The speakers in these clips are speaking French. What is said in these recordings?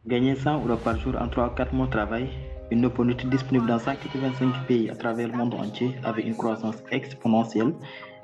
Gagner 100 euros par jour en 3 ou 4 mois de travail, une opportunité disponible dans 185 pays à travers le monde entier avec une croissance exponentielle,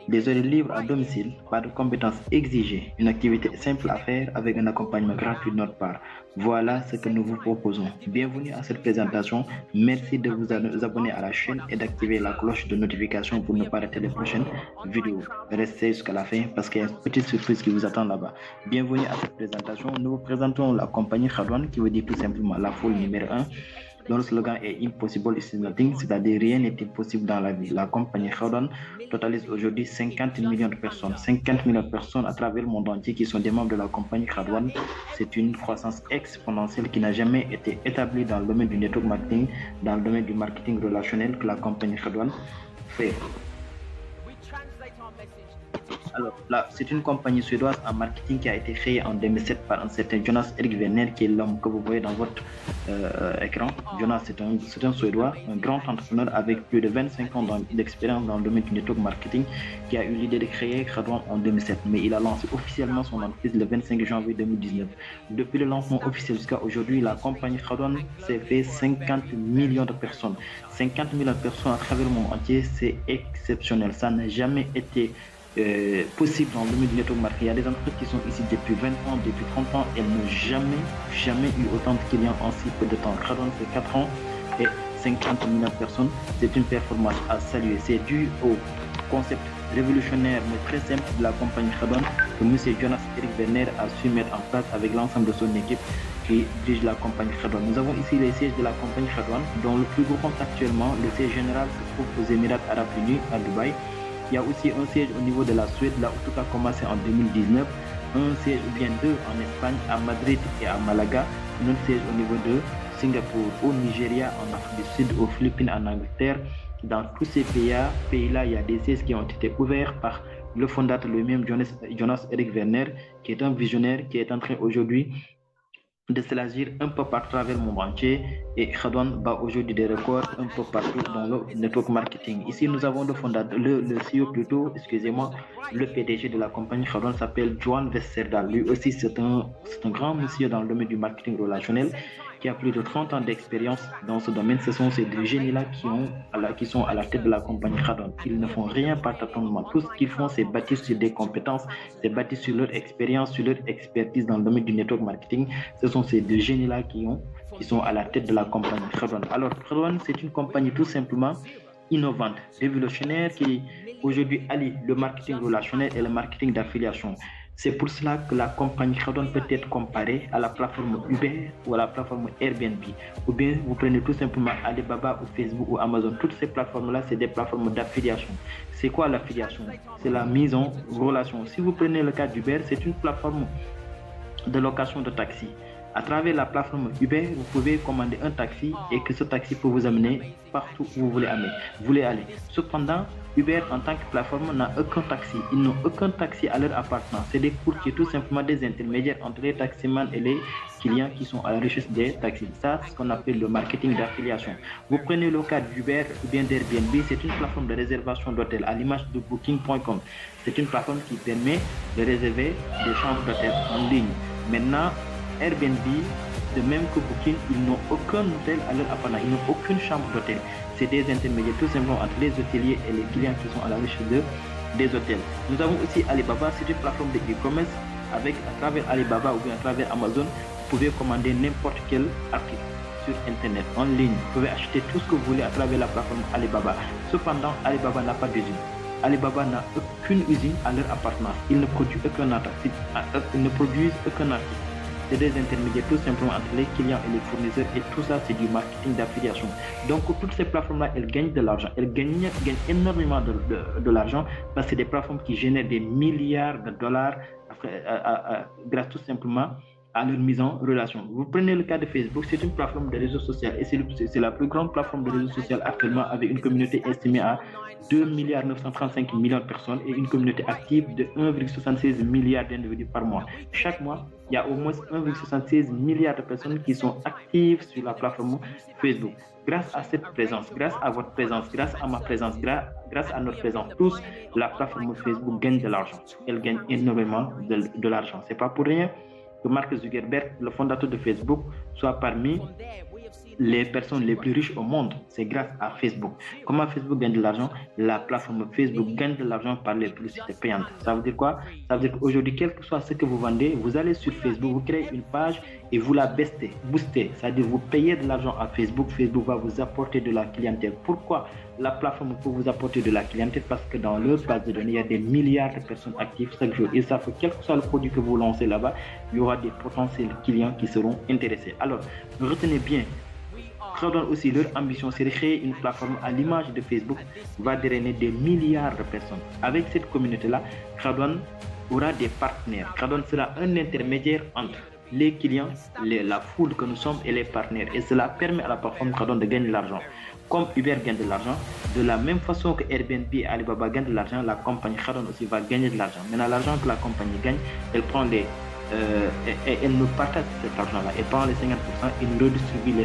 des heures libres à domicile, pas de compétences exigées, une activité simple à faire avec un accompagnement gratuit de notre part. Voilà ce que nous vous proposons. Bienvenue à cette présentation. Merci de vous abonner à la chaîne et d'activer la cloche de notification pour ne pas rater les prochaines vidéos. Restez jusqu'à la fin parce qu'il y a une petite surprise qui vous attend là-bas. Bienvenue à cette présentation. Nous vous présentons la compagnie Khadwan qui veut dire tout simplement la foule numéro un, dont le slogan est Impossible is nothing, c'est-à-dire rien n'est impossible dans la vie. La compagnie Khadwan totalise aujourd'hui 50 millions de personnes. 50 millions de personnes à travers le monde entier qui sont des membres de la compagnie Khadwan. C'est une croissance exponentielle qui n'a jamais été établie dans le domaine du network marketing, dans le domaine du marketing relationnel que la compagnie Khadwan fait. Alors là, c'est une compagnie suédoise en marketing qui a été créée en 2007 par un certain Jonas Erik Werner, qui est l'homme que vous voyez dans votre écran. Jonas, c'est un Suédois, un grand entrepreneur avec plus de 25 ans d'expérience dans le domaine du network marketing, qui a eu l'idée de créer Khadwan en 2007. Mais il a lancé officiellement son entreprise le 25 janvier 2019. Depuis le lancement officiel jusqu'à aujourd'hui, la compagnie Khadwan s'est fait 50 millions de personnes. 50 millions de personnes à travers le monde entier, c'est exceptionnel. Ça n'a jamais été possible dans le domaine du network marketing. Il y a des entreprises qui sont ici depuis 20 ans, depuis 30 ans, elles n'ont jamais eu autant de clients en si peu de temps. Khadwan, c'est 4 ans et 50 millions de personnes. C'est une performance à saluer. C'est dû au concept révolutionnaire mais très simple de la compagnie Khadwan que M. Jonas Erik Werner a su mettre en place avec l'ensemble de son équipe qui dirige la compagnie Khadwan. Nous avons ici les sièges de la compagnie Khadwan, dont le plus gros compte actuellement, le siège général se trouve aux Émirats Arabes Unis, à Dubaï. Il y a aussi un siège au niveau de la Suède, là où tout a commencé en 2019, un siège ou bien deux en Espagne, à Madrid et à Malaga, un autre siège au niveau de Singapour, au Nigeria, en Afrique du Sud, aux Philippines, en Angleterre. Dans tous ces pays-là, il y a des sièges qui ont été ouverts par le fondateur lui-même, Jonas Erik Werner, qui est un visionnaire, qui est en train aujourd'hui de s'élargir un peu partout à travers le monde entier, et Khadwan bat aujourd'hui des records un peu partout dans le network marketing. Ici, nous avons le fondateur, le CEO plutôt, excusez-moi, le PDG de la compagnie Khadwan s'appelle Johan Westerdahl. Lui aussi, c'est un grand monsieur dans le domaine du marketing relationnel qui a plus de 30 ans d'expérience dans ce domaine. Ce sont ces deux génies-là qui sont à la tête de la compagnie Khadwan. Ils ne font rien par tâtonnement. Tout ce qu'ils font, c'est bâtir sur des compétences, c'est bâtir sur leur expérience, sur leur expertise dans le domaine du network marketing. Ce sont ces deux génies-là qui sont à la tête de la compagnie Khadwan. Alors, Khadwan, c'est une compagnie tout simplement innovante, révolutionnaire, qui aujourd'hui allie le marketing relationnel et le marketing d'affiliation. C'est pour cela que la compagnie Khadwan peut être comparée à la plateforme Uber ou à la plateforme Airbnb. Ou bien vous prenez tout simplement Alibaba ou Facebook ou Amazon. Toutes ces plateformes-là, c'est des plateformes d'affiliation. C'est quoi l'affiliation? C'est la mise en relation. Si vous prenez le cas d'Uber, c'est une plateforme de location de taxi. À travers la plateforme Uber, vous pouvez commander un taxi et que ce taxi peut vous amener partout où vous voulez aller. Cependant, Uber en tant que plateforme n'a aucun taxi. Ils n'ont aucun taxi à leur appartenance. C'est des courtiers, tout simplement des intermédiaires entre les taximans et les clients qui sont à la recherche des taxis. Ça, c'est ce qu'on appelle le marketing d'affiliation. Vous prenez le cas d'Uber ou bien d'Airbnb, c'est une plateforme de réservation d'hôtels à l'image de Booking.com. C'est une plateforme qui permet de réserver des chambres d'hôtel en ligne. Maintenant, Airbnb, de même que Booking, ils n'ont aucun hôtel à leur appartenance, ils n'ont aucune chambre d'hôtel. C'est des intermédiaires tout simplement entre les hôteliers et les clients qui sont à la recherche des hôtels. Nous avons aussi Alibaba, c'est une plateforme de e-commerce avec à travers Alibaba ou bien à travers Amazon, vous pouvez commander n'importe quel article sur Internet, en ligne. Vous pouvez acheter tout ce que vous voulez à travers la plateforme Alibaba. Cependant, Alibaba n'a pas d'usine. Alibaba n'a aucune usine à leur appartenance. Ils ne produisent aucun article. C'est des intermédiaires tout simplement entre les clients et les fournisseurs, et tout ça c'est du marketing d'affiliation. Donc toutes ces plateformes-là, elles gagnent de l'argent, elles gagnent énormément de l'argent parce que c'est des plateformes qui génèrent des milliards de dollars grâce tout simplement à leur mise en relation. Vous prenez le cas de Facebook, c'est une plateforme de réseau social et c'est la plus grande plateforme de réseau social actuellement avec une communauté estimée à 2 935 millions de personnes et une communauté active de 1,76 milliard d'individus par mois. Chaque mois, il y a au moins 1,76 milliard de personnes qui sont actives sur la plateforme Facebook. Grâce à cette présence, grâce à votre présence, grâce à ma présence, grâce à notre présence, tous, la plateforme Facebook gagne de l'argent. Elle gagne énormément de l'argent. C'est pas pour rien que Mark Zuckerberg, le fondateur de Facebook, soit parmi les personnes les plus riches au monde. C'est grâce à Facebook. Comment Facebook gagne de l'argent? La plateforme Facebook gagne de l'argent par les publicités payantes. Ça veut dire quoi? Ça veut dire qu'aujourd'hui, quel que soit ce que vous vendez, vous allez sur Facebook, vous créez une page et vous la boostez. C'est-à-dire vous payez de l'argent à Facebook. Facebook va vous apporter de la clientèle. Pourquoi la plateforme peut vous apporter de la clientèle? Parce que dans leur base de données, il y a des milliards de personnes actives chaque jour. Et ça fait quel que soit le produit que vous lancez là-bas, il y aura des potentiels clients qui seront intéressés. Alors, retenez bien, Crowdon aussi, leur ambition, c'est de créer une plateforme à l'image de Facebook, va drainer des milliards de personnes. Avec cette communauté-là, Crowdon aura des partenaires. Crowdon sera un intermédiaire entre les clients, la foule que nous sommes et les partenaires. Et cela permet à la plateforme Crowdon de gagner de l'argent. Comme Uber gagne de l'argent, de la même façon que Airbnb et Alibaba gagnent de l'argent, la compagnie Crowdon aussi va gagner de l'argent. Maintenant, l'argent que la compagnie gagne, elle prend elle nous partage cet argent-là. Elle prend les 50% et nous redistribue les 50%.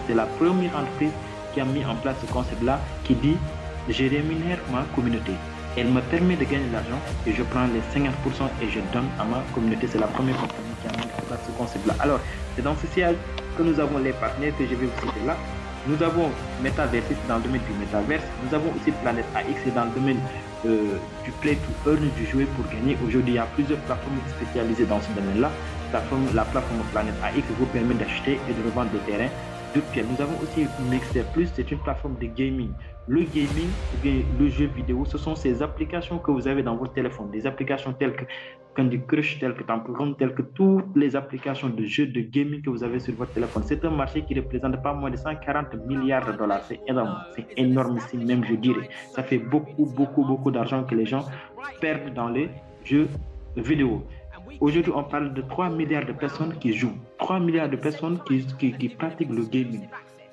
C'est la première entreprise qui a mis en place ce concept-là qui dit « Je rémunère ma communauté ». Elle me permet de gagner de l'argent et je prends les 50% et je donne à ma communauté. C'est la première compagnie qui a mis en place ce concept-là. Alors, c'est dans ce siège que nous avons les partenaires que je vais vous citer là. Nous avons Metaverse dans le domaine du Metaverse. Nous avons aussi Planète AX dans le domaine du play to earn, du jouer pour gagner. Aujourd'hui, il y a plusieurs plateformes spécialisées dans ce domaine-là. La plateforme Planète AX vous permet d'acheter et de revendre des terrains. Nous avons aussi Mixer Plus, c'est une plateforme de gaming. Le gaming, ou bien le jeu vidéo, ce sont ces applications que vous avez dans votre téléphone. Des applications telles que Candy Crush, telles que Temple Run, telles que toutes les applications de jeux de gaming que vous avez sur votre téléphone. C'est un marché qui représente pas moins de 140 milliards de dollars. C'est énorme, c'est énormissime même, je dirais. Ça fait beaucoup d'argent que les gens perdent dans les jeux vidéo. Aujourd'hui, on parle de 3 milliards de personnes qui jouent, 3 milliards de personnes qui pratiquent le gaming.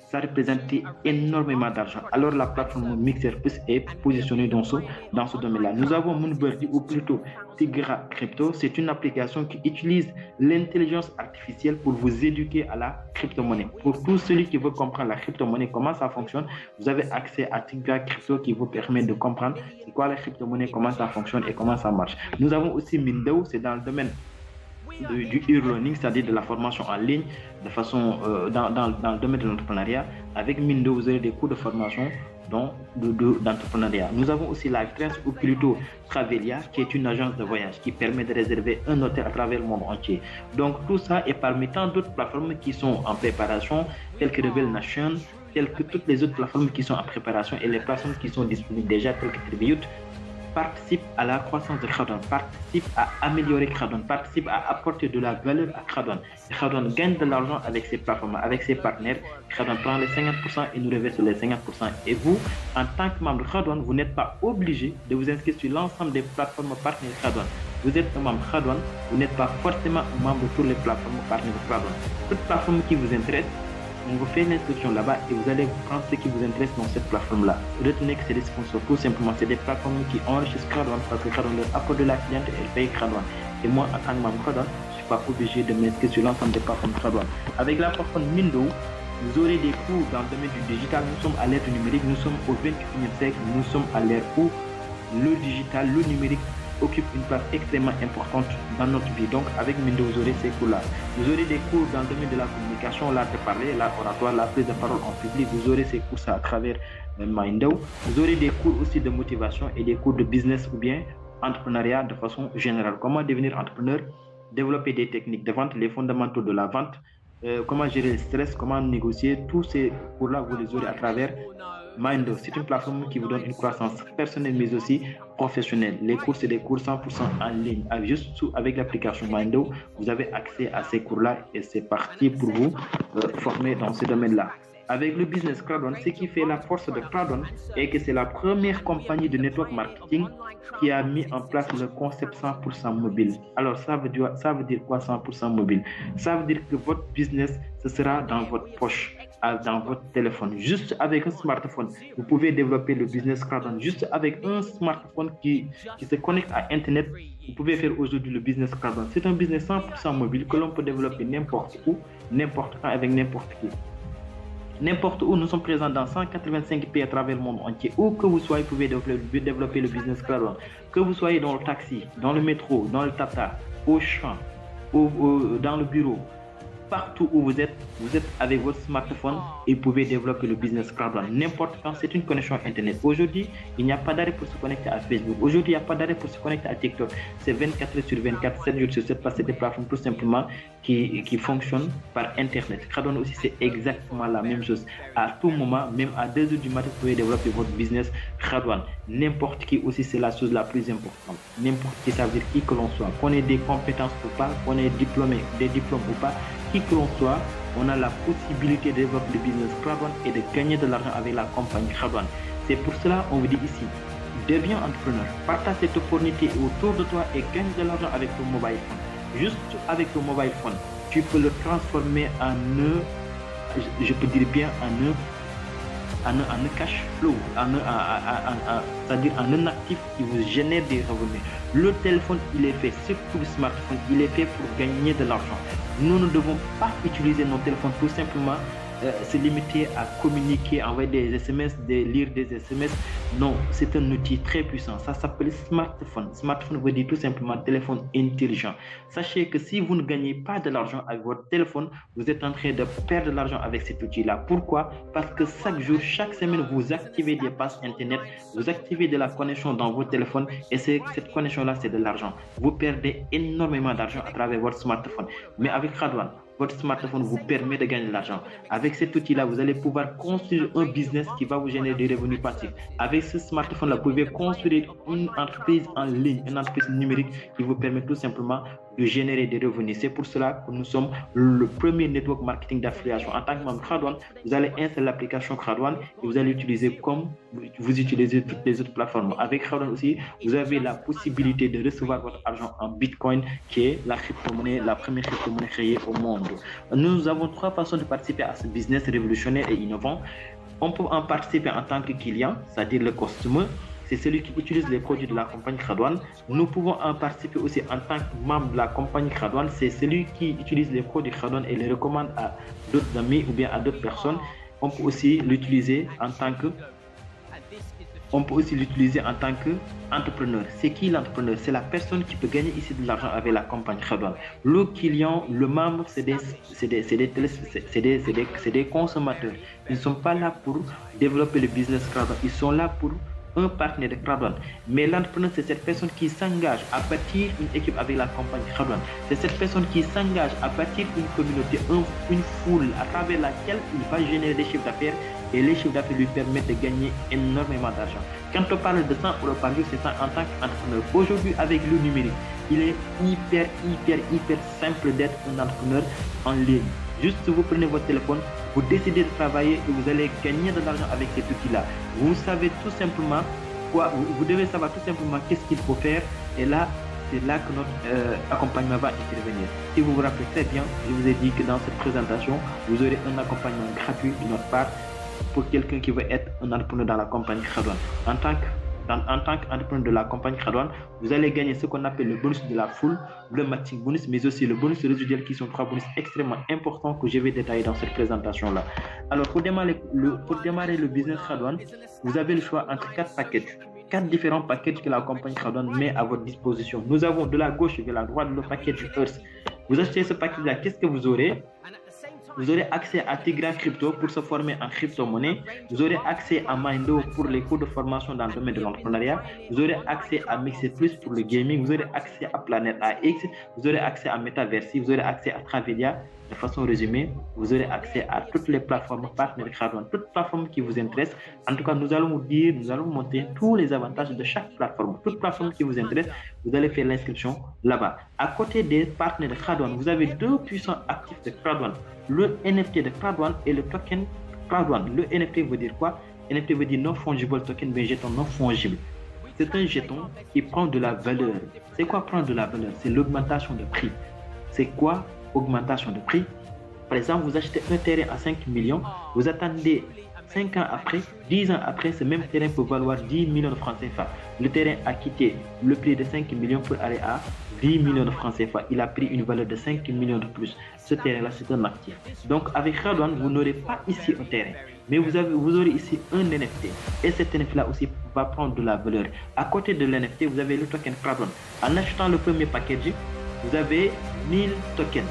Ça représente énormément d'argent. Alors, la plateforme Mixer Plus est positionnée dans ce domaine-là. Nous avons Moonbird, ou plutôt Tigra Crypto. C'est une application qui utilise l'intelligence artificielle pour vous éduquer à la crypto-monnaie. Pour tout celui qui veut comprendre la crypto-monnaie, comment ça fonctionne, vous avez accès à Tigra Crypto qui vous permet de comprendre c'est quoi la crypto-monnaie, comment ça fonctionne et comment ça marche. Nous avons aussi Mindo, c'est dans le domaine du e-learning, c'est-à-dire de la formation en ligne, de façon dans le domaine de l'entrepreneuriat. Avec Mindo, vous avez des cours de formation d'entrepreneuriat. Nous avons aussi LiveTrends ou plutôt Travelia, qui est une agence de voyage qui permet de réserver un hôtel à travers le monde entier. Donc tout ça est parmi tant d'autres plateformes qui sont en préparation, telles que Rebel Nation, telles que toutes les autres plateformes qui sont en préparation et les plateformes qui sont disponibles déjà, telles que Tribute, participe à la croissance de Crowdon, participe à améliorer Crowdon, participe à apporter de la valeur à Crowdon. Crowdon gagne de l'argent avec ses plateformes, avec ses partenaires. Crowdon prend les 50% et nous reverse les 50%. Et vous, en tant que membre de Crowdon, vous n'êtes pas obligé de vous inscrire sur l'ensemble des plateformes partenaires Crowdon. Vous êtes un membre Crowdon, vous n'êtes pas forcément un membre de toutes les plateformes partenaires Crowdon. Toute plateforme qui vous intéresse, on vous fait l'inscription là-bas et vous allez prendre ce qui vous intéresse dans cette plateforme-là. Retenez que c'est des sponsors, tout simplement, c'est des plateformes qui enrichissent Crowdon parce que Crowdon leur apporte de la cliente et elle paye Crowdon. Et moi, en tant que membre Crowdon, je ne suis pas obligé de m'inscrire sur l'ensemble des plateformes Crowdon. Avec la plateforme Mindo, vous aurez des cours dans le domaine du digital. Nous sommes à l'ère du numérique, nous sommes au 21e siècle, nous sommes à l'ère où le digital, le numérique occupe une place extrêmement importante dans notre vie. Donc, avec Mindo, vous aurez ces cours-là. Vous aurez des cours dans le domaine de la communication, l'art de parler, l'art oratoire, la prise de parole en public. Vous aurez ces cours-là à travers Mindo. Vous aurez des cours aussi de motivation et des cours de business ou bien entrepreneuriat de façon générale. Comment devenir entrepreneur, développer des techniques de vente, les fondamentaux de la vente, comment gérer le stress, comment négocier. Tous ces cours-là, vous les aurez à travers Mindo. C'est une plateforme qui vous donne une croissance personnelle mais aussi professionnelle. Les cours, c'est des cours 100% en ligne. Juste avec l'application Mindo, vous avez accès à ces cours-là et c'est parti pour vous former dans ce domaine-là. Avec le business Crowdon, ce qui fait la force de Crowdon est que c'est la première compagnie de network marketing qui a mis en place le concept 100% mobile. Alors, ça veut dire quoi 100% mobile? Ça veut dire que votre business, ce sera dans votre poche, dans votre téléphone. Juste avec un smartphone, vous pouvez développer le business Crowdon. Juste avec un smartphone qui se connecte à Internet, vous pouvez faire aujourd'hui le business Crowdon. C'est un business 100% mobile que l'on peut développer n'importe où, n'importe quand, avec n'importe qui. N'importe où, nous sommes présents dans 185 pays à travers le monde entier. Où que vous soyez, vous pouvez développer le business Crowdon. Que vous soyez dans le taxi, dans le métro, dans le Tata, au champ, dans le bureau, partout où vous êtes avec votre smartphone et vous pouvez développer le business crowdfunding. N'importe quand, c'est une connexion Internet. Aujourd'hui, il n'y a pas d'arrêt pour se connecter à Facebook. Aujourd'hui, il n'y a pas d'arrêt pour se connecter à TikTok. C'est 24 heures sur 24, 7 jours sur 7, parce que c'est des plateformes tout simplement qui fonctionnent par Internet. Crowdfunding aussi, c'est exactement la même chose. À tout moment, même à 2 heures du matin, vous pouvez développer votre business crowdfunding. N'importe qui aussi, c'est la chose la plus importante. N'importe qui, ça veut dire qui que l'on soit. Qu'on ait des compétences ou pas, qu'on ait des diplômes ou pas, qui que l'on soit, on a la possibilité de développer le business crowdfunding et de gagner de l'argent avec la compagnie crowdfunding. C'est pour cela qu'on vous dit ici, deviens entrepreneur, partage cette opportunité autour de toi et gagne de l'argent avec ton mobile phone. Juste avec ton mobile phone, tu peux le transformer en je peux dire bien en un cash flow, c'est-à-dire en un actif qui vous génère des revenus. Le téléphone, il est fait, surtout le smartphone, il est fait pour gagner de l'argent. Nous ne devons pas utiliser nos téléphones tout simplement se limiter à communiquer, envoyer des SMS, lire des SMS. Non, c'est un outil très puissant. Ça s'appelle smartphone. Smartphone veut dire tout simplement téléphone intelligent. Sachez que si vous ne gagnez pas de l'argent avec votre téléphone, vous êtes en train de perdre de l'argent avec cet outil-là. Pourquoi? Parce que chaque jour, chaque semaine, vous activez des pages Internet, vous activez de la connexion dans votre téléphone et cette connexion-là, c'est de l'argent. Vous perdez énormément d'argent à travers votre smartphone. Mais avec Khadwan, votre smartphone vous permet de gagner de l'argent. Avec cet outil-là, vous allez pouvoir construire un business qui va vous générer des revenus passifs. Avec ce smartphone-là, vous pouvez construire une entreprise en ligne, une entreprise numérique qui vous permet tout simplement de générer des revenus. C'est pour cela que nous sommes le premier network marketing d'affiliation. En tant que membre Khadwan, vous allez installer l'application Khadwan et vous allez l'utiliser comme vous utilisez toutes les autres plateformes. Avec Khadwan aussi, vous avez la possibilité de recevoir votre argent en Bitcoin, qui est la crypto-monnaie, la première crypto-monnaie créée au monde. Nous avons 3 façons de participer à ce business révolutionnaire et innovant. On peut en participer en tant que client, c'est-à-dire le customer. C'est celui qui utilise les produits de la compagnie Khadwan. Nous pouvons en participer aussi en tant que membre de la compagnie Khadwan. C'est celui qui utilise les produits Khadwan et les recommande à d'autres amis ou bien à d'autres personnes. On peut aussi l'utiliser en tant qu'entrepreneur. C'est qui l'entrepreneur? C'est la personne qui peut gagner ici de l'argent avec la compagnie Khadwan. Le client, le membre, c'est des consommateurs. Ils ne sont pas là pour développer le business Khadwan. Ils sont là pour un partenaire de Khadwan. Mais l'entrepreneur, c'est cette personne qui s'engage à partir d'une équipe avec la compagnie Khadwan. C'est cette personne qui s'engage à partir d'une communauté, une foule à travers laquelle il va générer des chiffres d'affaires et les chiffres d'affaires lui permettent de gagner énormément d'argent. Quand on parle de 100 euros par jour, c'est ça en tant qu'entrepreneur. Aujourd'hui, avec le numérique, il est hyper simple d'être un entrepreneur en ligne. Juste vous prenez votre téléphone, vous décidez de travailler et vous allez gagner de l'argent avec cet outil-là. Vous savez tout simplement quoi, vous devez savoir tout simplement qu'est-ce qu'il faut faire et là, c'est là que notre accompagnement va intervenir. Si vous vous rappelez très bien, je vous ai dit que dans cette présentation, vous aurez un accompagnement gratuit de notre part pour quelqu'un qui veut être un entrepreneur dans la compagnie Khadwan. En tant qu'entrepreneur de la compagnie Khadwan, vous allez gagner ce qu'on appelle le bonus de la foule, le matching bonus, mais aussi le bonus résiduel qui sont 3 bonus extrêmement importants que je vais détailler dans cette présentation-là. Alors, pour démarrer le business Khadwan, vous avez le choix entre 4 packages. 4 différents packages que la compagnie Khadwan met à votre disposition. Nous avons de la gauche vers la droite le package Earth. Vous achetez ce package-là, qu'est-ce que vous aurez? Vous aurez accès à Tigra Crypto pour se former en crypto-monnaie. Vous aurez accès à Mindo pour les cours de formation dans le domaine de l'entrepreneuriat. Vous aurez accès à Mixer Plus pour le gaming. Vous aurez accès à Planet AX. Vous aurez accès à Metaverse. Vous aurez accès à Travelia. De façon résumée, vous aurez accès à toutes les plateformes partenaires Khadwan, toutes les plateformes qui vous intéressent. En tout cas, nous allons vous montrer tous les avantages de chaque plateforme. Toute plateforme qui vous intéresse, vous allez faire l'inscription là-bas. À côté des partenaires de Khadwan, vous avez 2 puissants actifs de Khadwan, le NFT de Khadwan et le token Khadwan. Le NFT veut dire quoi? NFT veut dire non fungible token, mais jeton non fungible. C'est un jeton qui prend de la valeur. C'est quoi prendre de la valeur? C'est l'augmentation de prix. C'est quoi augmentation de prix? Par exemple, vous achetez un terrain à 5 millions, vous attendez 5 ans après, 10 ans après, ce même terrain peut valoir 10 millions de francs CFA. Le terrain a quitté le prix de 5 millions pour aller à 10 millions de francs CFA. Il a pris une valeur de 5 millions de plus. Ce terrain-là, c'est un actif. Donc, avec Khadwan, vous n'aurez pas ici un terrain, mais vous aurez ici un NFT. Et cet NFT-là aussi va prendre de la valeur. À côté de l'NFT, vous avez le token Khadwan. En achetant le premier package, vous avez 1000 tokens,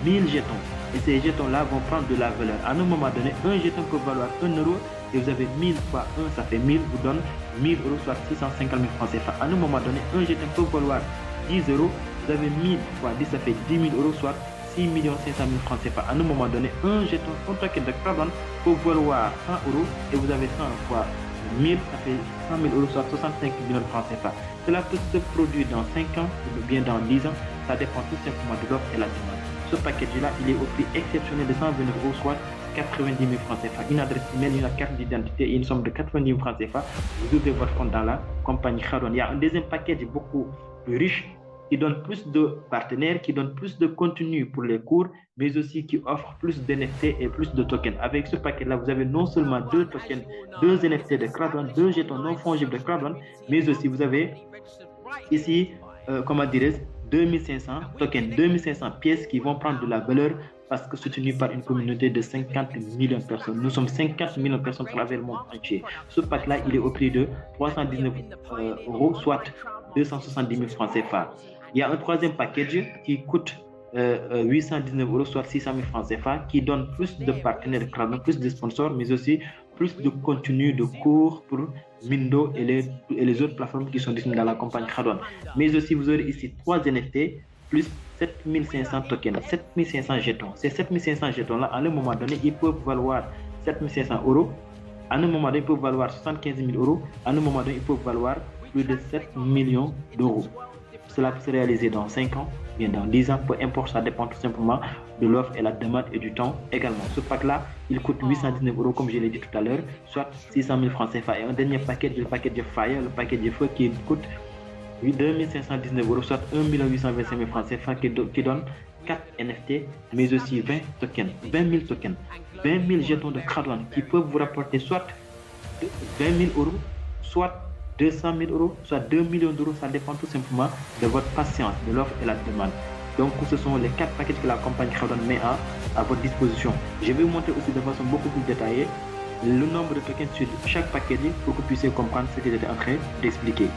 1000 jetons. Et ces jetons-là vont prendre de la valeur. À un moment donné, un jeton peut valoir 1 euro et vous avez 1000 fois 1, ça fait 1000, vous donne 1000 euros, soit 650 000 francs CFA. À un moment donné, un jeton peut valoir 10 euros, vous avez 1000 fois 10, ça fait 10 000 euros, soit 6 500 000 francs CFA. À un moment donné, un jeton, un token de carbone peut valoir 100 euros et vous avez 100 fois 1000, ça fait 100 000 euros, soit 65 millions de francs CFA. Cela peut se produire dans 5 ans ou bien dans 10 ans, ça dépend tout simplement de l'offre et la demande. Ce package-là, il est au prix exceptionnel de 129 euros, soit 90 000 francs CFA. Une adresse email, une carte d'identité et une somme de 90 000 francs CFA. Vous ouvrez votre compte dans la compagnie Khadwan. Il y a un deuxième package beaucoup plus riche qui donne plus de partenaires, qui donne plus de contenu pour les cours, mais aussi qui offre plus d'NFT et plus de tokens. Avec ce paquet-là, vous avez non seulement 2 tokens, 2 NFT de Khadwan, 2 jetons non fongibles de Khadwan, mais aussi vous avez ici, comment dirais-je, 2500 tokens, 2500 pièces qui vont prendre de la valeur parce que soutenu par une communauté de 50 millions de personnes. Nous sommes 50 millions de personnes à travers le monde entier. Ce pack-là, il est au prix de 319 euros, soit 270 000 francs CFA. Il y a un troisième package qui coûte 819 euros, soit 600 000 francs CFA, qui donne plus de partenaires, plus de sponsors, mais aussi plus de contenu de cours pour Mindo et les autres plateformes qui sont disponibles dans la compagnie Khadwan. Mais aussi, vous aurez ici 3 NFT plus 7500 tokens, 7500 jetons. Ces 7500 jetons-là, à un moment donné, ils peuvent valoir 7500 euros. À un moment donné, ils peuvent valoir 75 000 euros. À un moment donné, ils peuvent valoir plus de 7 millions d'euros. Cela peut se réaliser dans 5 ans, bien dans 10 ans, peu importe, ça dépend tout simplement de l'offre et la demande et du temps également. Ce pack-là, il coûte 819 euros, comme je l'ai dit tout à l'heure, soit 600 000 francs CFA. Et un dernier paquet, le paquet de Fire, le paquet de Feu qui coûte 2519 euros, soit 1 825 000 francs CFA, qui donne 4 NFT, mais aussi 20 tokens, 20 000 tokens, 20 000 jetons de Khadwan qui peuvent vous rapporter soit 20 000 euros, soit 200 000 euros, soit 2 millions d'euros, ça dépend tout simplement de votre patience, de l'offre et la demande. Donc, ce sont les 4 paquets que la compagnie Khadwan met à votre disposition. Je vais vous montrer aussi de façon beaucoup plus détaillée le nombre de tokens sur chaque paquet pour que vous puissiez comprendre ce que j'étais en train d'expliquer.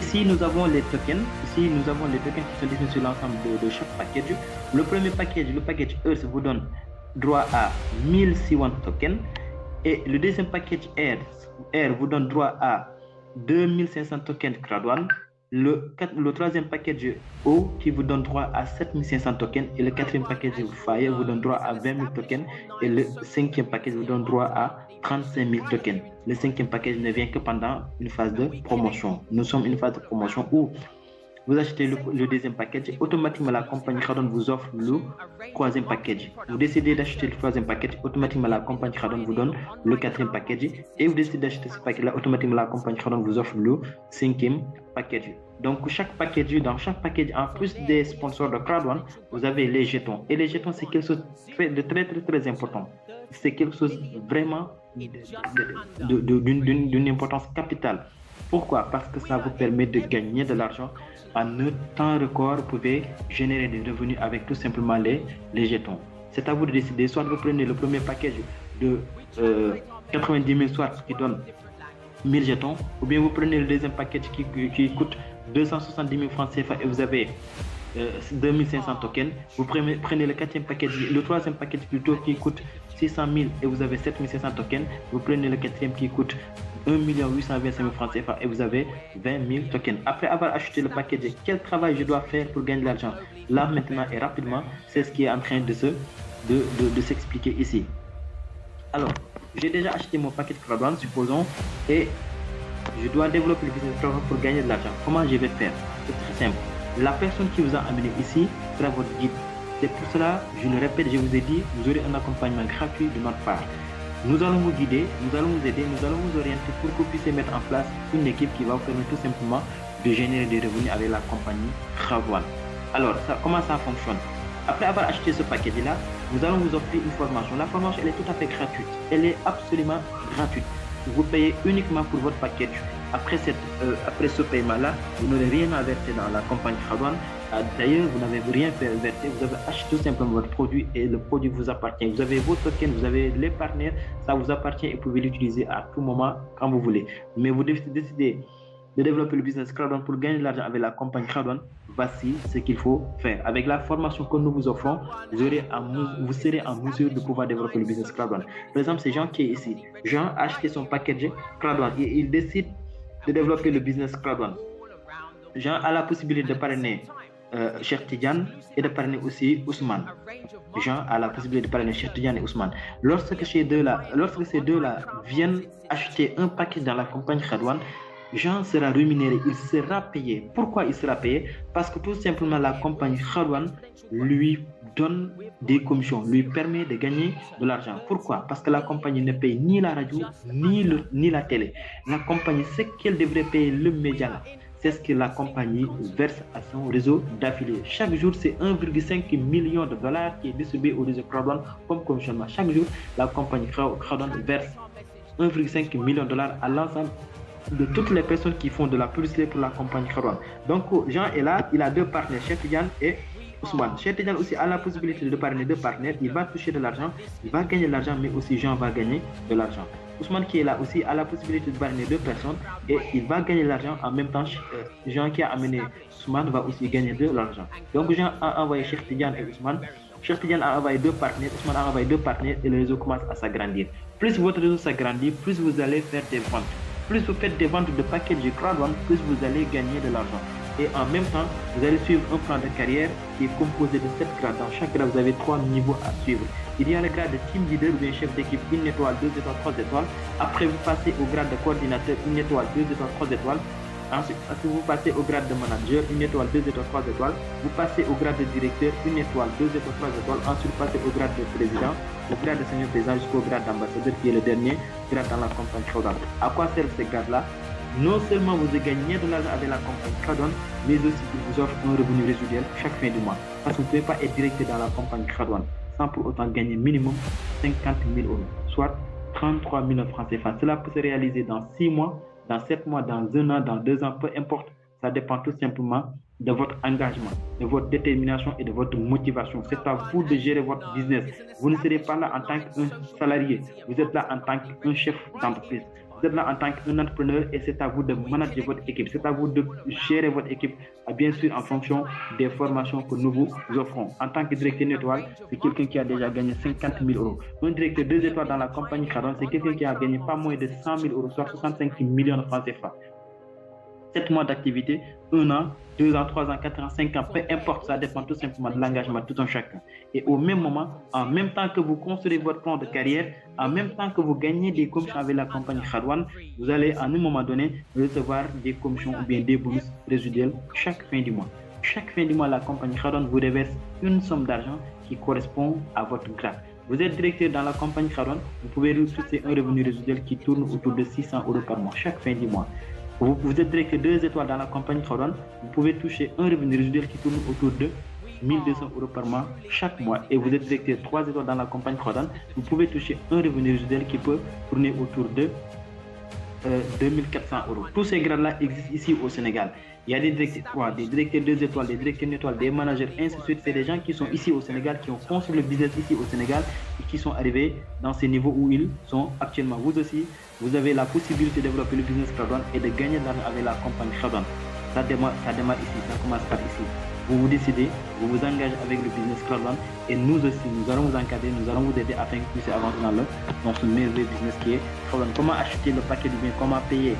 Ici, nous avons les tokens. Ici, nous avons les tokens qui sont disponibles sur l'ensemble de chaque package. Le premier package, le package Earth, vous donne droit à 1061 tokens. Et le deuxième package Air vous donne droit à 2500 tokens Khadwan. Le troisième package O qui vous donne droit à 7500 tokens. Et le quatrième package Fire vous donne droit à 20 000 tokens. Et le cinquième package vous donne droit à 35 000 tokens. Le cinquième package ne vient que pendant une phase de promotion. Nous sommes une phase de promotion où vous achetez le deuxième package, automatiquement la compagnie Khadwan vous offre le troisième package. Vous décidez d'acheter le troisième package, automatiquement la compagnie Khadwan vous donne le quatrième package. Et vous décidez d'acheter ce package-là, automatiquement la compagnie Khadwan vous offre le cinquième package. Donc dans chaque package, en plus des sponsors de Khadwan, vous avez les jetons. Et les jetons, c'est quelque chose de très très très important. C'est quelque chose vraiment d'une importance capitale. Pourquoi? Parce que ça vous permet de gagner de l'argent en un temps record. Vous pouvez générer des revenus avec tout simplement les jetons. C'est à vous de décider. Soit vous prenez le premier package de 90 000 soit qui donne 1000 jetons, ou bien vous prenez le deuxième package qui coûte 270 000 francs CFA et vous avez 2500 tokens. Vous prenez le quatrième package, le troisième package plutôt qui coûte 600 000 et vous avez 7500 tokens. Vous prenez le quatrième qui coûte 1 825 000 francs CFA et vous avez 20 000 tokens. Après avoir acheté le package, quel travail je dois faire pour gagner de l'argent? Là maintenant et rapidement, c'est ce qui est en train de s'expliquer ici. Alors, j'ai déjà acheté mon paquet de Khadwan, supposons, et je dois développer le business pour gagner de l'argent. Comment je vais faire? C'est très simple. La personne qui vous a amené ici sera votre guide. C'est pour cela, je le répète, je vous ai dit, vous aurez un accompagnement gratuit de notre part. Nous allons vous guider, nous allons vous aider, nous allons vous orienter pour que vous puissiez mettre en place une équipe qui va vous permettre tout simplement de générer des revenus avec la compagnie Khadwan. Alors, comment ça fonctionne? Après avoir acheté ce paquet-là, nous allons vous offrir une formation. La formation, elle est tout à fait gratuite. Elle est absolument gratuite. Vous payez uniquement pour votre package Après ce paiement-là, vous n'aurez rien à verser dans la compagnie Khadwan. D'ailleurs, vous n'avez rien fait verser, vous avez acheté tout simplement votre produit et le produit vous appartient. Vous avez vos tokens, vous avez les partenaires, ça vous appartient et vous pouvez l'utiliser à tout moment quand vous voulez. Mais vous décidez de développer le business Khadwan pour gagner de l'argent avec la compagnie Khadwan. Voici ce qu'il faut faire. Avec la formation que nous vous offrons, vous serez en mesure de pouvoir développer le business Khadwan. Par exemple, c'est Jean qui est ici. Jean a acheté son package Khadwan et il décide de développer le business Khadwan. Jean a la possibilité de parrainer Cheikh Tidiane et de parrainer aussi Ousmane. Jean a la possibilité de parrainer Cheikh Tidiane et Ousmane. Lorsque ces deux-là viennent acheter un package dans la compagnie Khadwan, Jean sera rémunéré, il sera payé. Pourquoi il sera payé? Parce que tout simplement la compagnie Khadwan lui donne des commissions, lui permet de gagner de l'argent. Pourquoi? Parce que la compagnie ne paye ni la radio, ni la télé. La compagnie, ce qu'elle devrait payer le média, c'est ce que la compagnie verse à son réseau d'affiliés. Chaque jour, c'est 1,5 million de dollars qui est distribué au réseau Khadwan comme commissionnement. Chaque jour, la compagnie Khadwan verse 1,5 million de dollars à l'ensemble de toutes les personnes qui font de la publicité pour la compagnie Khadwan. Donc, Jean est là, il a deux partenaires, Cheikh Tidiane et Ousmane. Cheikh Tidiane aussi a la possibilité de parrainer deux partenaires, il va toucher de l'argent, il va gagner de l'argent, mais aussi Jean va gagner de l'argent. Ousmane qui est là aussi a la possibilité de parrainer deux personnes et il va gagner de l'argent en même temps. Jean qui a amené Ousmane va aussi gagner de l'argent. Donc Jean a envoyé Cheikh Tidiane et Ousmane. Cheikh Tidiane a envoyé deux partenaires, Ousmane a envoyé deux partenaires et le réseau commence à s'agrandir. Plus votre réseau s'agrandit, plus vous allez faire des ventes. Plus vous faites des ventes de packages de Khadwan, plus vous allez gagner de l'argent. Et en même temps, vous allez suivre un plan de carrière qui est composé de 7 grades. Dans chaque grade, vous avez 3 niveaux à suivre. Il y a le grade de team leader ou bien chef d'équipe, 1 étoile, 2 étoiles, 3 étoiles. Après, vous passez au grade de coordinateur, 1 étoile, 2 étoiles, 3 étoiles. Ensuite, vous passez au grade de manager, 1 étoile, 2 étoiles, 3 étoiles. Vous passez au grade de directeur, 1 étoile, 2 étoiles, 3 étoiles. Ensuite, vous passez au grade de président, au grade de senior président jusqu'au grade d'ambassadeur qui est le dernier grade dans la compagnie Khadwan. À quoi servent ces grades-là? Non seulement vous gagnez de l'argent avec la compagnie Khadwan, mais aussi il vous offre un revenu résiduel chaque fin du mois. Parce que vous ne pouvez pas être directeur dans la compagnie Khadwan sans pour autant gagner minimum 50 000 euros, soit 33 000 francs CFA. Cela peut se réaliser dans 6 mois, dans 7 mois, dans 1 an, dans 2 ans, peu importe. Ça dépend tout simplement de votre engagement, de votre détermination et de votre motivation. C'est à vous de gérer votre business. Vous ne serez pas là en tant qu'un salarié, vous êtes là en tant qu'un chef d'entreprise. Vous êtes là en tant qu'un entrepreneur et c'est à vous de manager votre équipe. C'est à vous de gérer votre équipe, bien sûr en fonction des formations que nous vous offrons. En tant que directeur d'une étoile, c'est quelqu'un qui a déjà gagné 50 000 euros. Un directeur 2 étoiles dans la compagnie Khadwan, c'est quelqu'un qui a gagné pas moins de 100 000 euros, soit 65 millions de francs CFA. 7 mois d'activité, 1 an, 2 ans, 3 ans, 4 ans, 5 ans, peu importe, ça dépend tout simplement de l'engagement de tout un chacun. Et au même moment, en même temps que vous construisez votre plan de carrière, en même temps que vous gagnez des commissions avec la compagnie Khadwan, vous allez à un moment donné recevoir des commissions ou bien des bonus résiduels chaque fin du mois. Chaque fin du mois, la compagnie Khadwan vous reverse une somme d'argent qui correspond à votre grade. Vous êtes directeur dans la compagnie Khadwan, vous pouvez recevoir un revenu résiduel qui tourne autour de 600 euros par mois chaque fin du mois. Vous êtes directeur 2 étoiles dans la compagnie Khadwan, vous pouvez toucher un revenu résiduel qui tourne autour de 1 200 euros par mois chaque mois. Et vous êtes directeur 3 étoiles dans la compagnie Khadwan, vous pouvez toucher un revenu résiduel qui peut tourner autour de 2 400 euros. Tous ces grades-là existent ici au Sénégal. Il y a des directeurs 3, des directeurs 2 étoiles, des directeurs 1 étoile, des managers, ainsi de suite. C'est des gens qui sont ici au Sénégal, qui ont construit le business ici au Sénégal et qui sont arrivés dans ces niveaux où ils sont actuellement. Vous aussi, vous avez la possibilité de développer le business Khadwan et de gagner de l'argent avec la compagnie Khadwan. Ça démarre ici, ça commence par ici. Vous vous décidez, vous vous engagez avec le business Khadwan et nous aussi, nous allons vous encadrer, nous allons vous aider afin que vous puissiez avancer dans ce merveilleux business qui est Khadwan. Comment acheter le paquet de biens, comment payer,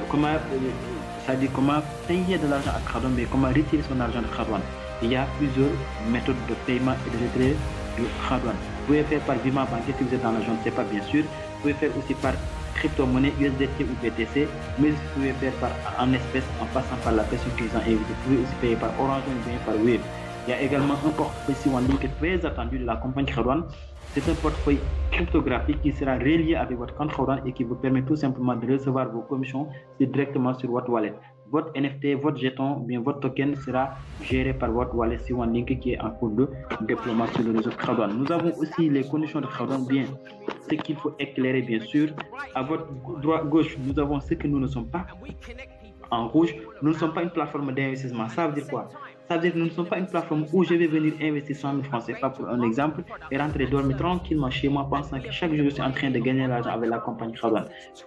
comment payer de l'argent à Khadwan, mais comment retirer son argent de Khadwan. Il y a plusieurs méthodes de paiement et de retrait de Khadwan. Vous pouvez faire par virement bancaire si vous êtes dans la zone, c'est pas bien sûr. Vous pouvez faire aussi par crypto-monnaie USDT ou BTC, mais vous pouvez faire en espèces en passant par la personne qui vous a invité. Vous pouvez aussi payer par Orange ou bien par Wave. Il y a également un portefeuille Siwandi qui est très attendu de la compagnie Khadwan. C'est un portefeuille cryptographique qui sera relié avec votre compte Khadwan et qui vous permet tout simplement de recevoir vos commissions directement sur votre wallet. votre NFT, votre jeton, bien votre token sera géré par votre wallet C1Link qui est en cours de déploiement sur le réseau Crowdone. Nous avons aussi les conditions de Crowdone, bien ce qu'il faut éclairer bien sûr. À votre droite gauche, nous avons ce que nous ne sommes pas. En rouge, nous ne sommes pas une plateforme d'investissement. Ça veut dire quoi? Ça veut dire que nous ne sommes pas une plateforme où je vais venir investir 100 000 francs CFA pour un exemple et rentrer dormir tranquillement chez moi pensant que chaque jour je suis en train de gagner de l'argent avec la compagnie Crowdone.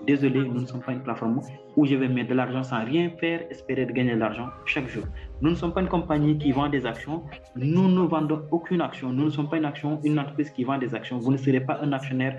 Désolé, nous ne sommes pas une plateforme où je vais mettre de l'argent sans rien faire, espérer de gagner de l'argent chaque jour. Nous ne sommes pas une compagnie qui vend des actions. Nous ne vendons aucune action. Nous ne sommes pas une entreprise qui vend des actions. Vous ne serez pas un actionnaire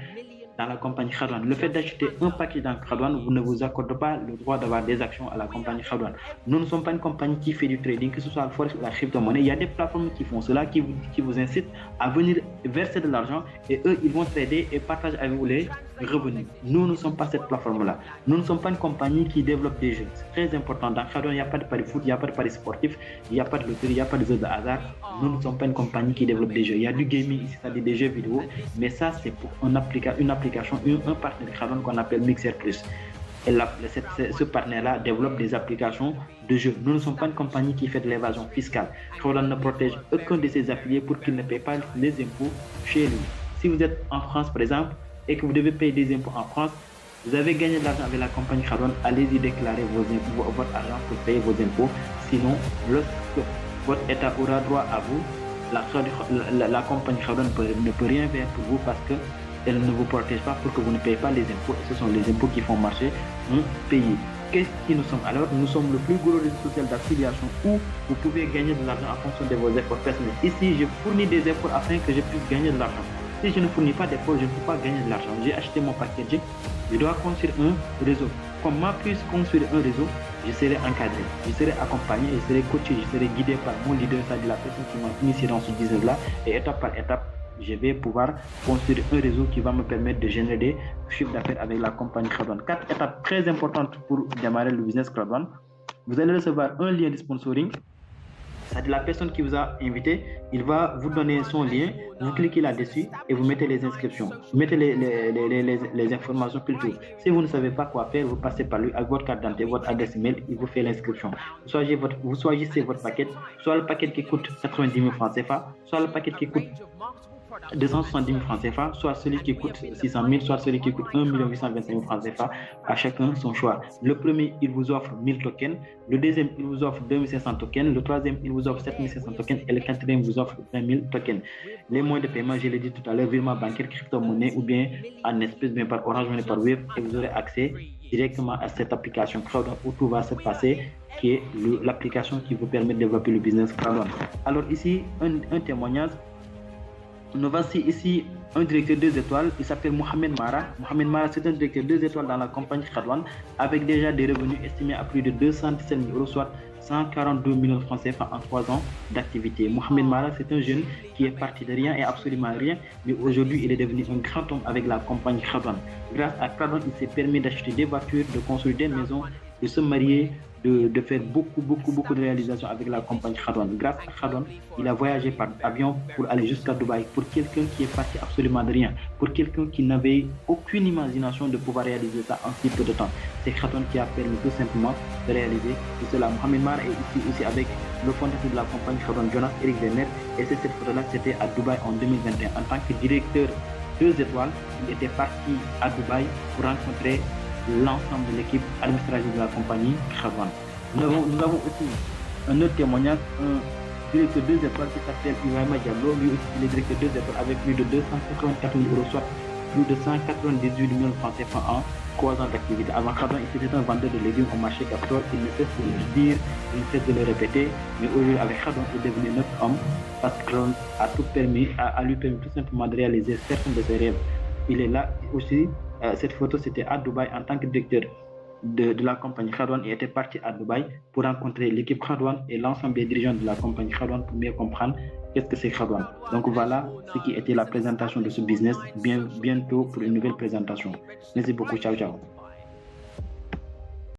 dans la compagnie Crowdone. Le fait d'acheter un paquet dans Crowdone, vous ne vous accorde pas le droit d'avoir des actions à la compagnie Crowdone. Nous ne sommes pas une compagnie qui fait du trading, que ce soit le forex ou la crypto-monnaie. Il y a des plateformes qui font cela, qui vous incitent à venir verser de l'argent et eux, ils vont trader et partager avec vous les revenus. Nous ne sommes pas cette plateforme-là. Nous ne sommes pas une compagnie qui développe des jeux. C'est très important. Dans Crowdone, il n'y a pas de paris foot, il n'y a pas de paris sportif, il n'y a pas de loterie, il n'y a pas de jeux de hasard. Nous ne sommes pas une compagnie qui développe des jeux. Il y a du gaming ici, c'est-à-dire des jeux vidéo, mais ça, c'est pour un partenaire Crowdone qu'on appelle Mixer Plus. Et là, ce partenaire-là développe des applications de jeux. Nous ne sommes pas une compagnie qui fait de l'évasion fiscale. Crowdone ne protège aucun de ses affiliés pour qu'ils ne payent pas les impôts chez lui. Si vous êtes en France, par exemple, et que vous devez payer des impôts en France, vous avez gagné de l'argent avec la compagnie Crowdone, allez-y déclarer votre argent pour payer vos impôts. Sinon, lorsque votre État aura droit à vous, la compagnie Crowdone ne peut rien faire pour vous parce qu'elle ne vous protège pas pour que vous ne payez pas les impôts. Et ce sont les impôts qui font marcher un pays. Qu'est-ce que nous sommes alors? Nous sommes le plus gros réseau social d'affiliation où vous pouvez gagner de l'argent en fonction de vos efforts personnels. Ici, je fournis des efforts afin que je puisse gagner de l'argent. Si je ne fournis pas d'efforts, je ne peux pas gagner de l'argent. J'ai acheté mon packaging, je dois construire un réseau. Comment puis-je construire un réseau? Je serai encadré, je serai accompagné, je serai coaché, je serai guidé par mon leader, c'est-à-dire la personne qui m'a initié dans ce business-là. Et étape par étape, je vais pouvoir construire un réseau qui va me permettre de générer des chiffres d'affaires avec la compagnie Crowdone. 4 étapes très importantes pour démarrer le business Crowdone. Vous allez recevoir un lien de sponsoring. C'est-à-dire la personne qui vous a invité, il va vous donner son lien, vous cliquez là-dessus et vous mettez les inscriptions, vous mettez les informations qu'il faut. Si vous ne savez pas quoi faire, vous passez par lui avec votre carte d'identité, votre adresse email, il vous fait l'inscription. Vous choisissez votre paquet, soit le paquet qui coûte 90 000 francs CFA, soit le paquet qui coûte 270 000 francs CFA, soit celui qui coûte 600 000, soit celui qui coûte 1 825 000 francs CFA, à chacun son choix. Le premier, il vous offre 1000 tokens, le deuxième, il vous offre 2500 tokens, le troisième, il vous offre 7500 tokens et le quatrième vous offre 20 000 tokens. Les moyens de paiement, je l'ai dit tout à l'heure, virement bancaire, crypto-monnaie ou bien en espèces, bien par Orange Money, par Wave, et vous aurez accès directement à cette application Crowdone où tout va se passer, qui est l'application qui vous permet de développer le business Crowdone. Alors ici, un témoignage. Nous voici ici un directeur 2 étoiles, il s'appelle Mohamed Mara. Mohamed Mara, c'est un directeur 2 étoiles dans la compagnie Crowdone avec déjà des revenus estimés à plus de 217 000 euros, soit 142 millions de francs CFA en 3 ans d'activité. Mohamed Mara, c'est un jeune qui est parti de rien et absolument rien, mais aujourd'hui il est devenu un grand homme avec la compagnie Crowdone. Grâce à Crowdone, il s'est permis d'acheter des voitures, de construire des maisons, de se marier, de faire beaucoup de réalisations avec la compagnie Crowdone. Grâce à Crowdone, il a voyagé par avion pour aller jusqu'à Dubaï. Pour quelqu'un qui est parti absolument de rien, pour quelqu'un qui n'avait aucune imagination de pouvoir réaliser ça en si peu de temps, c'est Crowdone qui a permis tout simplement de réaliser tout cela. Mohamed Mar est ici aussi avec le fondateur de la compagnie Crowdone, Jonas Eric Werner, et cette photo-là, c'était à Dubaï en 2021. En tant que directeur 2 étoiles, il était parti à Dubaï pour rencontrer l'ensemble de l'équipe administrative de la compagnie Crowdone. Nous avons aussi un autre témoignage, un directeur 2 étoiles qui s'appelle Ibrahima Diallo, lui aussi il est directeur 2 étoiles avec plus de 284 000 euros, soit plus de 198 millions de francs CFA en 3 ans d'activité. Avant Crowdone, il était un vendeur de légumes au marché Capitole, il ne cesse de le dire, il ne cesse de le répéter, mais aujourd'hui avec Crowdone, il est devenu notre homme parce que Crowdone a lui permis tout simplement de réaliser certains de ses rêves. Il est là aussi. Cette photo, c'était à Dubaï en tant que directeur de la compagnie Crowdone. Il était parti à Dubaï pour rencontrer l'équipe Crowdone et l'ensemble des dirigeants de la compagnie Crowdone pour mieux comprendre qu'est-ce que c'est Crowdone. Donc voilà ce qui était la présentation de ce business. Bientôt pour une nouvelle présentation. Merci beaucoup. Ciao, ciao.